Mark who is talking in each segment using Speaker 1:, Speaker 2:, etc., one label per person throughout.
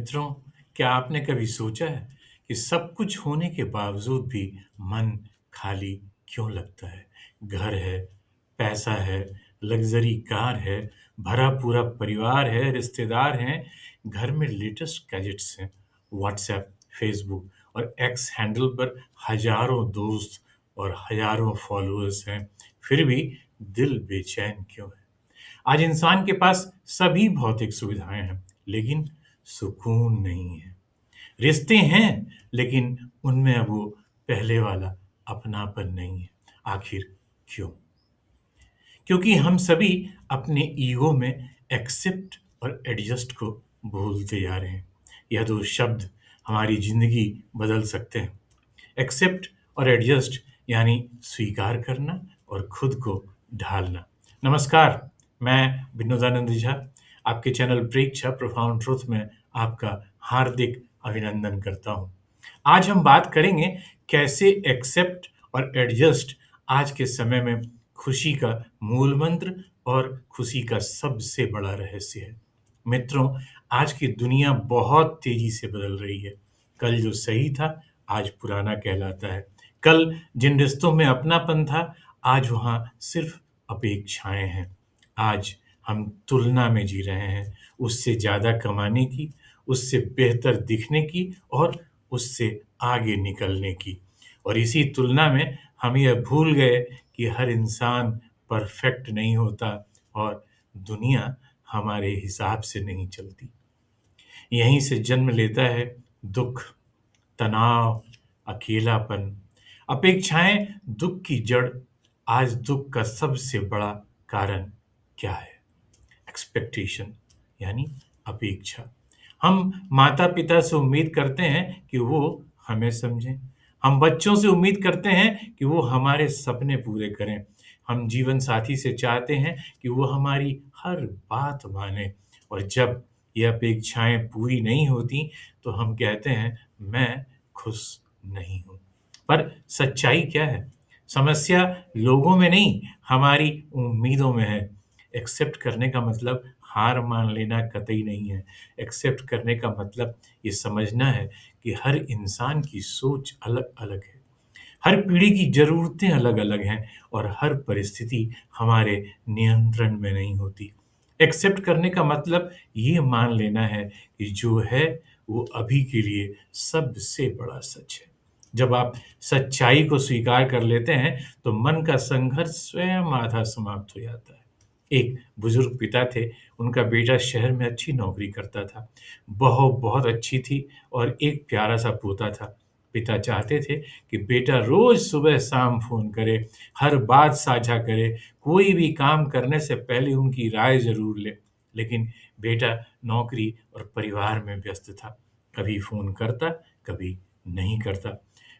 Speaker 1: मित्रों, क्या आपने कभी सोचा है कि सब कुछ होने के बावजूद भी मन खाली क्यों लगता है? घर है, पैसा है, लग्ज़री कार है, भरा पूरा परिवार है, रिश्तेदार हैं, घर में लेटेस्ट गैजेट्स हैं, व्हाट्सएप, फेसबुक और एक्स हैंडल पर हज़ारों दोस्त और हज़ारों फॉलोअर्स हैं, फिर भी दिल बेचैन क्यों है? आज इंसान के पास सभी भौतिक सुविधाएं हैं, लेकिन सुकून नहीं है। रिश्ते हैं, लेकिन उनमें अब वो पहले वाला अपनापन नहीं है। आखिर क्यों? क्योंकि हम सभी अपने ईगो में एक्सेप्ट और एडजस्ट को भूलते जा रहे हैं। यह दो शब्द हमारी जिंदगी बदल सकते हैं। एक्सेप्ट और एडजस्ट यानी स्वीकार करना और खुद को ढालना। नमस्कार, मैं विनोदानंद झा आपके चैनल प्रेक्षा प्रोफाउंड ट्रुथ में आपका हार्दिक अभिनंदन करता हूँ। आज हम बात करेंगे कैसे एक्सेप्ट और एडजस्ट आज के समय में खुशी का मूल मंत्र और खुशी का सबसे बड़ा रहस्य है। मित्रों, आज की दुनिया बहुत तेजी से बदल रही है। कल जो सही था, आज पुराना कहलाता है। कल जिन रिश्तों में अपनापन था, आज वहाँ सिर्फ अपेक्षाएं हैं। आज हम तुलना में जी रहे हैं, उससे ज़्यादा कमाने की, उससे बेहतर दिखने की और उससे आगे निकलने की। और इसी तुलना में हम यह भूल गए कि हर इंसान परफेक्ट नहीं होता और दुनिया हमारे हिसाब से नहीं चलती। यहीं से जन्म लेता है दुख, तनाव, अकेलापन। अपेक्षाएं दुख की जड़। आज दुख का सबसे बड़ा कारण क्या है? एक्सपेक्टेशन यानी अपेक्षा। हम माता-पिता से उम्मीद करते हैं कि वो हमें समझें। हम बच्चों से उम्मीद करते हैं कि वो हमारे सपने पूरे करें। हम जीवन साथी से चाहते हैं कि वो हमारी हर बात माने और जब ये अपेक्षाएं पूरी नहीं होती, तो हम कहते हैं, मैं खुश नहीं हूँ। पर सच्चाई क्या है? समस्या लोगों में नहीं, हमारी उम्मीदों में है। एक्सेप्ट करने का मतलब हार मान लेना कतई नहीं है। एक्सेप्ट करने का मतलब ये समझना है कि हर इंसान की सोच अलग-अलग है। हर पीढ़ी की ज़रूरतें अलग-अलग हैं और हर परिस्थिति हमारे नियंत्रण में नहीं होती। एक्सेप्ट करने का मतलब ये मान लेना है कि जो है, वो अभी के लिए सबसे बड़ा सच है। जब आप सच्चाई को स्वीकार कर लेते हैं, तो मन का संघर्ष स्वयं आधा समाप्त हो जाता है। एक बुजुर्ग पिता थे, उनका बेटा शहर में अच्छी नौकरी करता था। बहू बहुत अच्छी थी और एक प्यारा-सा पोता था। पिता चाहते थे कि बेटा रोज़ सुबह-शाम फ़ोन करे, हर बात साझा करे, कोई भी काम करने से पहले उनकी राय ज़रूर ले। लेकिन बेटा नौकरी और परिवार में व्यस्त था। कभी फ़ोन करता, कभी नहीं करता।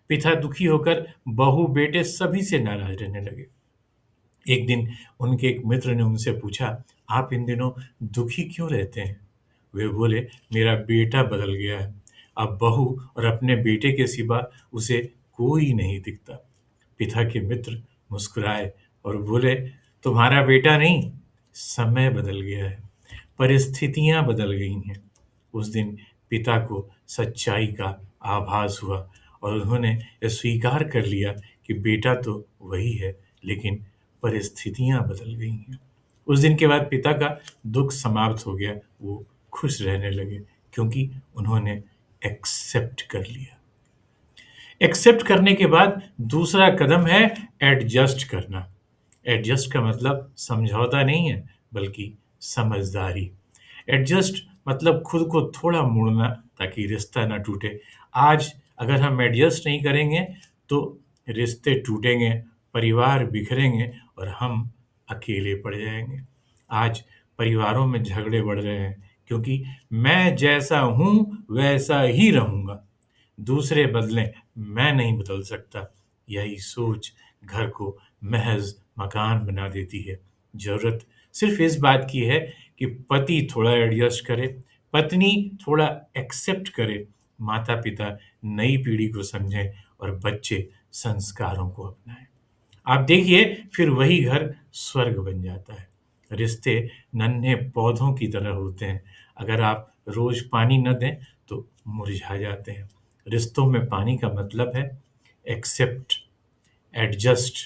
Speaker 1: पिता दुखी होकर बहू-बेटे सभी से नाराज़ रहने लगे। एक दिन उनके एक मित्र ने उनसे पूछा, "आप इन दिनों दुखी क्यों रहते हैं?" वे बोले, "मेरा बेटा बदल गया है। अब बहू और अपने बेटे के सिवा उसे कोई नहीं दिखता।" पिता के मित्र मुस्कुराए और बोले, "तुम्हारा बेटा नहीं, समय बदल गया है। परिस्थितियाँ बदल गई हैं।" उस दिन पिता को सच्चाई का आभास हुआ और उन्होंने यह स्वीकार कर लिया कि बेटा तो वही है, लेकिन परिस्थितियाँ बदल गई हैं। उस दिन के बाद पिता का दुःख समाप्त हो गया। वो खुश रहने लगे क्योंकि उन्होंने एक्सेप्ट कर लिया। एक्सेप्ट करने के बाद दूसरा कदम है एडजस्ट करना। एडजस्ट का मतलब समझौता नहीं है, बल्कि समझदारी। एडजस्ट मतलब खुद को थोड़ा मोड़ना ताकि रिश्ता ना टूटे। आज अगर हम एडजस्ट नहीं करेंगे, तो रिश्ते टूटेंगे, परिवार बिखरेंगे और हम अकेले पड़ जाएँगे। आज परिवारों में झगड़े बढ़ रहे हैं क्योंकि मैं जैसा हूँ, वैसा ही रहूँगा। दूसरे बदलें, मैं नहीं बदल सकता। यही सोच घर को महज़ मकान बना देती है। ज़रूरत सिर्फ़ इस बात की है कि पति थोड़ा एडजस्ट करे, पत्नी थोड़ा एक्सेप्ट करे, माता-पिता नई पीढ़ी को समझें और बच्चे संस्कारों को अपनाएँ। आप देखिए, फिर वही घर स्वर्ग बन जाता है। रिश्ते नन्हे पौधों की तरह होते हैं। अगर आप रोज़ पानी न दें, तो मुरझा जाते हैं। रिश्तों में पानी का मतलब है एक्सेप्ट, एडजस्ट,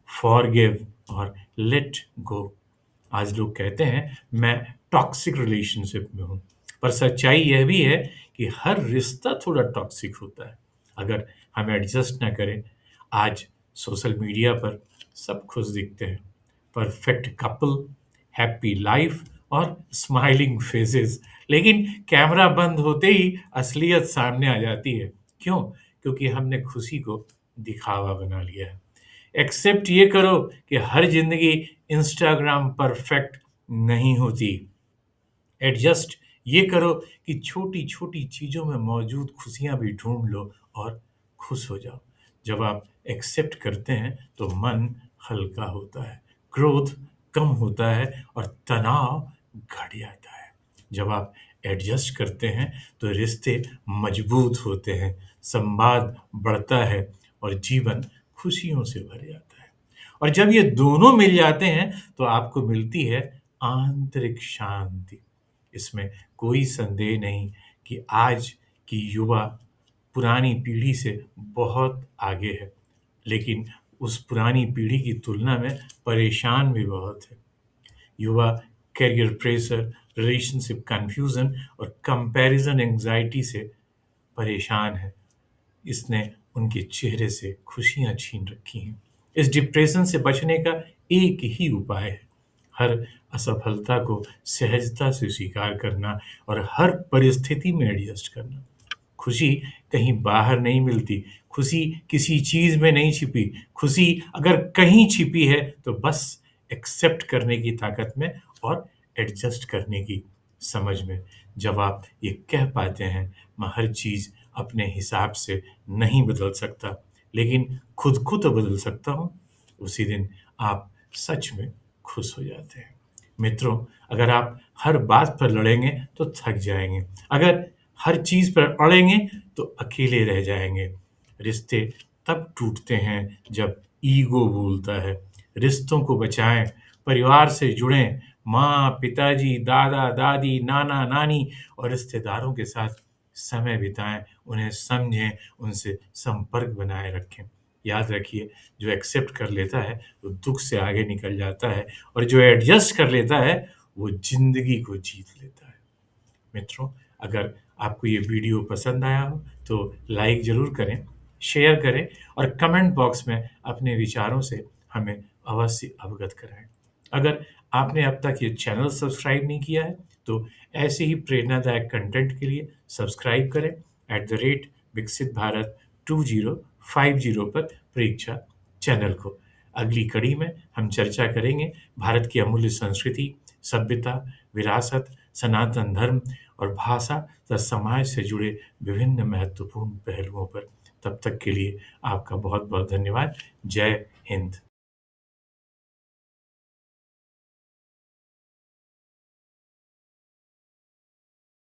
Speaker 1: फॉरगिव और लेट गो। आज लोग कहते हैं मैं टॉक्सिक रिलेशनशिप में हूँ, पर सच्चाई यह भी है कि हर रिश्ता थोड़ा टॉक्सिक होता है अगर हम एडजस्ट ना करें। आज सोशल मीडिया पर सब खुश दिखते हैं, परफेक्ट कपल, हैप्पी लाइफ और स्माइलिंग फेसेस, लेकिन कैमरा बंद होते ही असलियत सामने आ जाती है। क्यों? क्योंकि हमने खुशी को दिखावा बना लिया है। एक्सेप्ट ये करो कि हर जिंदगी इंस्टाग्राम परफेक्ट नहीं होती। एडजस्ट ये करो कि छोटी छोटी चीजों में मौजूद खुशियां भी ढूंढ लो और खुश हो जाओ। जब आप एक्सेप्ट करते हैं तो मन हल्का होता है, क्रोध कम होता है और तनाव घट जाता है। जब आप एडजस्ट करते हैं तो रिश्ते मजबूत होते हैं, संवाद बढ़ता है और जीवन खुशियों से भर जाता है। और जब ये दोनों मिल जाते हैं तो आपको मिलती है आंतरिक शांति। इसमें कोई संदेह नहीं कि आज की युवा पुरानी पीढ़ी से बहुत आगे है, लेकिन उस पुरानी पीढ़ी की तुलना में परेशान भी बहुत है। युवा करियर प्रेशर, रिलेशनशिप कंफ्यूजन और कंपैरिजन एंजाइटी से परेशान है। इसने उनके चेहरे से खुशियां छीन रखी हैं। इस डिप्रेशन से बचने का एक ही उपाय है, हर असफलता को सहजता से स्वीकार करना और हर परिस्थिति में एडजस्ट करना। खुशी कहीं बाहर नहीं मिलती, खुशी किसी चीज में नहीं छिपी। खुशी अगर कहीं छिपी है तो बस एक्सेप्ट करने की ताकत में और एडजस्ट करने की समझ में। जब आप ये कह पाते हैं मैं हर चीज अपने हिसाब से नहीं बदल सकता, लेकिन खुद को तो बदल सकता हूँ, उसी दिन आप सच में खुश हो जाते हैं। मित्रों, अगर आप हर बात पर लड़ेंगे तो थक जाएंगे, अगर हर चीज पर अड़ेंगे तो अकेले रह जाएंगे। रिश्ते तब टूटते हैं जब ईगो बोलता है। रिश्तों को बचाएं, परिवार से जुड़ें, माँ पिताजी, दादा दादी, नाना नानी और रिश्तेदारों के साथ समय बिताएं, उन्हें समझें, उनसे संपर्क बनाए रखें। याद रखिए, जो एक्सेप्ट कर लेता है वो दुख से आगे निकल जाता है, और जो एडजस्ट कर लेता है वो जिंदगी को जीत लेता है। मित्रों, अगर आपको ये वीडियो पसंद आया हो तो लाइक ज़रूर करें, शेयर करें और कमेंट बॉक्स में अपने विचारों से हमें अवश्य अवगत कराएं। अगर आपने अब तक ये चैनल सब्सक्राइब नहीं किया है तो ऐसे ही प्रेरणादायक कंटेंट के लिए सब्सक्राइब करें विकसित भारत 2050 पर परीक्षा चैनल को। अगली कड़ी में हम चर्चा करेंगे भारत की अमूल्य संस्कृति, सभ्यता, विरासत, सनातन धर्म और भाषा तथा समाज से जुड़े विभिन्न महत्वपूर्ण पहलुओं पर। तब तक के लिए आपका बहुत बहुत धन्यवाद। जय हिंद।